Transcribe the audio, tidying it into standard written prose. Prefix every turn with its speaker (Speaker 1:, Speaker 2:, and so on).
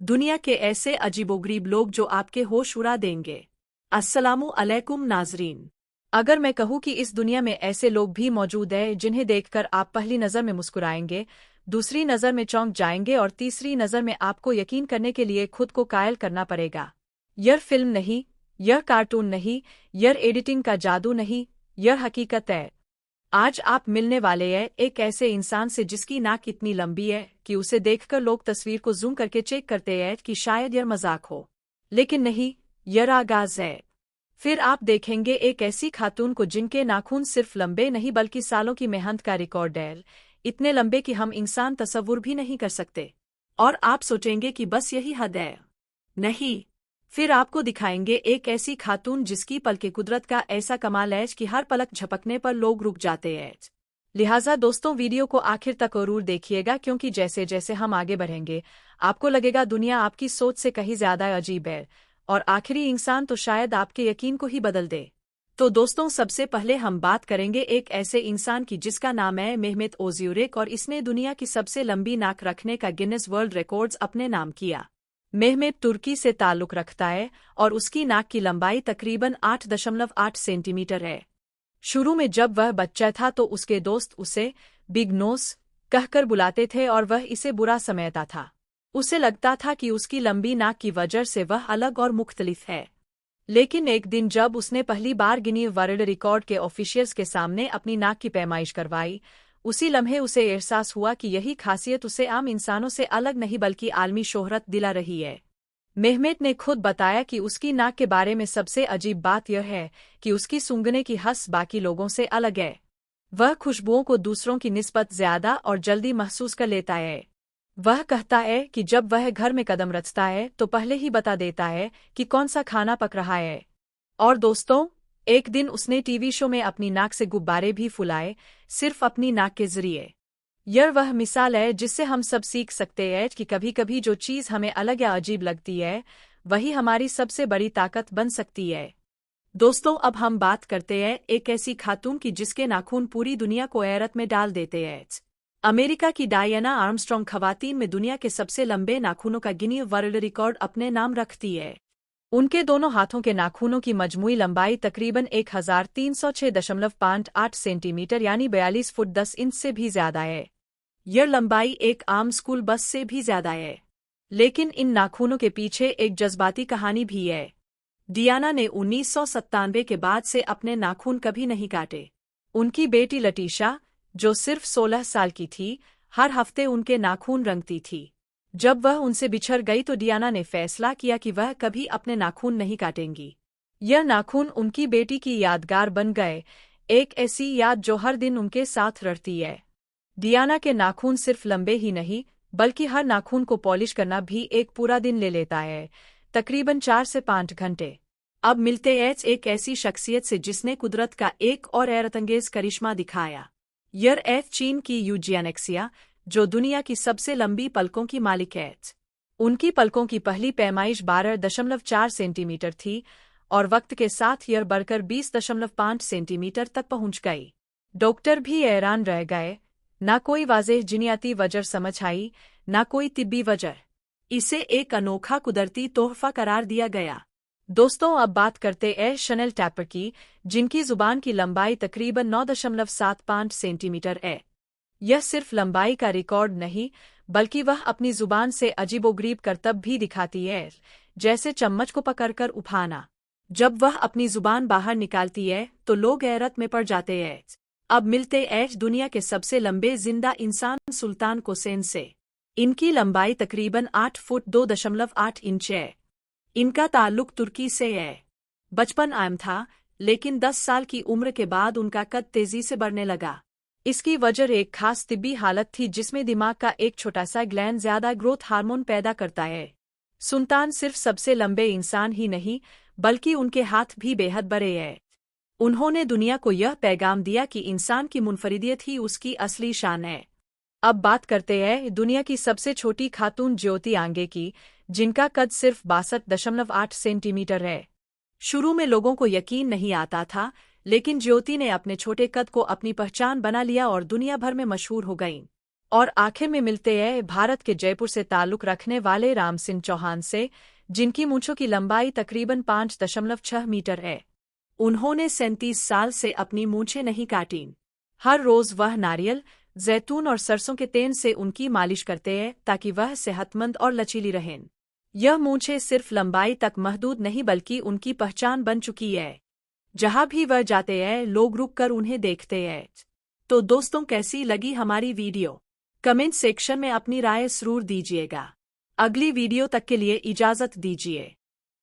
Speaker 1: दुनिया के ऐसे अजीबोगरीब लोग जो आपके होश उड़ा देंगे। अस्सलामु अलैकुम नाजरीन। अगर मैं कहूँ कि इस दुनिया में ऐसे लोग भी मौजूद हैं जिन्हें देखकर आप पहली नज़र में मुस्कुराएंगे, दूसरी नज़र में चौंक जाएंगे और तीसरी नज़र में आपको यकीन करने के लिए खुद को कायल करना पड़ेगा। यह फिल्म नहीं, यह कार्टून नहीं, यह एडिटिंग का जादू नहीं, यह हकीकत है। आज आप मिलने वाले हैं एक ऐसे इंसान से जिसकी नाक इतनी लंबी है कि उसे देखकर लोग तस्वीर को जूम करके चेक करते हैं कि शायद यह मजाक हो, लेकिन नहीं, यह आगाज है। फिर आप देखेंगे एक ऐसी खातून को जिनके नाखून सिर्फ लंबे नहीं बल्कि सालों की मेहनत का रिकॉर्ड है, इतने लंबे कि हम इंसान तसव्वुर भी नहीं कर सकते। और आप सोचेंगे कि बस यही हद है। नहीं, फिर आपको दिखाएंगे एक ऐसी खातून जिसकी पलके कुदरत का ऐसा कमाल है कि हर पलक झपकने पर लोग रुक जाते हैं। लिहाजा दोस्तों, वीडियो को आखिर तक जरूर देखिएगा, क्योंकि जैसे जैसे हम आगे बढ़ेंगे आपको लगेगा दुनिया आपकी सोच से कहीं ज्यादा अजीब है, और आखिरी इंसान तो शायद आपके यकीन को ही बदल दे। तो दोस्तों, सबसे पहले हम बात करेंगे एक ऐसे इंसान की जिसका नाम है मेहमेत ओज़िउरिक, और इसने दुनिया की सबसे लंबी नाक रखने का गिनेस वर्ल्ड रिकॉर्ड्स अपने नाम किया। मेहमेत तुर्की से ताल्लुक रखता है और उसकी नाक की लंबाई तकरीबन 8.8 सेंटीमीटर है। शुरू में जब वह बच्चा था तो उसके दोस्त उसे बिग नोस कहकर बुलाते थे और वह इसे बुरा समझता था। उसे लगता था कि उसकी लंबी नाक की वजह से वह अलग और मुख्तलिफ है। लेकिन एक दिन जब उसने पहली बार गिनीज वर्ल्ड रिकॉर्ड के ऑफिशियल्स के सामने अपनी नाक की पैमाइश करवाई, उसी लम्हे उसे एहसास हुआ कि यही खासियत उसे आम इंसानों से अलग नहीं बल्कि आलमी शोहरत दिला रही है। मेहमेत ने खुद बताया कि उसकी नाक के बारे में सबसे अजीब बात यह है कि उसकी सूंघने की हस बाकी लोगों से अलग है। वह खुशबुओं को दूसरों की निस्बत ज्यादा और जल्दी महसूस कर लेता है। वह कहता है कि जब वह घर में कदम रखता है तो पहले ही बता देता है कि कौन सा खाना पक रहा है। और दोस्तों, एक दिन उसने टीवी शो में अपनी नाक से गुब्बारे भी फुलाए, सिर्फ अपनी नाक के जरिए। यह वह मिसाल है जिससे हम सब सीख सकते हैं कि कभी कभी जो चीज़ हमें अलग या अजीब लगती है वही हमारी सबसे बड़ी ताकत बन सकती है। दोस्तों, अब हम बात करते हैं एक ऐसी खातून की जिसके नाखून पूरी दुनिया को हैरत में डाल देते हैं। अमेरिका की डायना आर्मस्ट्रॉन्ग खवातीन में दुनिया के सबसे लंबे नाखूनों का गिनीज वर्ल्ड रिकॉर्ड अपने नाम रखती है। उनके दोनों हाथों के नाखूनों की मजमूई लंबाई तकरीबन 1306.58 सेंटीमीटर यानी 42 फुट 10 इंच से भी ज्यादा है। यह लंबाई एक आम स्कूल बस से भी ज्यादा है। लेकिन इन नाखूनों के पीछे एक जज्बाती कहानी भी है। डियाना ने 1997 के बाद से अपने नाखून कभी नहीं काटे। उनकी बेटी लटीशा, जो सिर्फ 16 साल की थी, हर हफ्ते उनके नाखून रंगती थी। जब वह उनसे बिछड़ गई तो डियाना ने फैसला किया कि वह कभी अपने नाखून नहीं काटेंगी। यह नाखून उनकी बेटी की यादगार बन गए, एक ऐसी याद जो हर दिन उनके साथ रहती है। डियाना के नाखून सिर्फ लंबे ही नहीं बल्कि हर नाखून को पॉलिश करना भी एक पूरा दिन ले लेता है, तकरीबन 4 से 5 घंटे। अब मिलते हैं एक ऐसी शख्सियत से जिसने कुदरत का एक और हैरतअंगेज करिश्मा दिखाया। यह चीन की यूजियानेक्सिया, जो दुनिया की सबसे लंबी पलकों की मालिक है। उनकी पलकों की पहली पैमाइश 12.4 सेंटीमीटर थी और वक्त के साथ यह बढ़कर 20.5 सेंटीमीटर तक पहुंच गई। डॉक्टर भी हैरान रह गए। ना कोई वाज़ेह जिनियाती वजह समझ आई, ना कोई तिब्बी वजह। इसे एक अनोखा कुदरती तोहफा करार दिया गया। दोस्तों, अब बात करते हैं शनेल टैपर की, जिनकी जुबान की लंबाई तकरीबन 9.75 सेंटीमीटर है। यह सिर्फ लंबाई का रिकॉर्ड नहीं बल्कि वह अपनी जुबान से अजीबोगरीब करतब भी दिखाती है, जैसे चम्मच को पकड़कर उठाना। जब वह अपनी जुबान बाहर निकालती है तो लोग हैरत में पड़ जाते हैं। अब मिलते हैं दुनिया के सबसे लंबे जिंदा इंसान सुल्तान कोसेन से। इनकी लंबाई तकरीबन 8 फुट 2.8 इंच है। इनका ताल्लुक तुर्की से है। बचपन आम था, लेकिन 10 साल की उम्र के बाद उनका कद तेजी से बढ़ने लगा। इसकी वजह एक खास तिब्बी हालत थी जिसमें दिमाग का एक छोटा सा ग्लैंड ज्यादा ग्रोथ हार्मोन पैदा करता है। सुल्तान सिर्फ सबसे लंबे इंसान ही नहीं बल्कि उनके हाथ भी बेहद बड़े हैं। उन्होंने दुनिया को यह पैगाम दिया कि इंसान की मुनफरिदियत ही उसकी असली शान है। अब बात करते हैं दुनिया की सबसे छोटी खातून ज्योति आंगे की, जिनका कद सिर्फ 62.8 सेंटीमीटर है। शुरू में लोगों को यकीन नहीं आता था, लेकिन ज्योति ने अपने छोटे कद को अपनी पहचान बना लिया और दुनिया भर में मशहूर हो गईं। और आखिर में मिलते हैं भारत के जयपुर से ताल्लुक रखने वाले राम सिंह चौहान से, जिनकी मूंछों की लंबाई तकरीबन 5.6 मीटर है। उन्होंने 37 साल से अपनी मूंछें नहीं काटीं। हर रोज वह नारियल, जैतून और सरसों के तेल से उनकी मालिश करते हैं ताकि वह सेहतमंद और लचीली रहें। यह मूंछें सिर्फ लंबाई तक महदूद नहीं बल्कि उनकी पहचान बन चुकी है। जहां भी वह जाते हैं लोग रुक कर उन्हें देखते हैं। तो दोस्तों, कैसी लगी हमारी वीडियो? कमेंट सेक्शन में अपनी राय जरूर दीजिएगा। अगली वीडियो तक के लिए इजाजत दीजिए।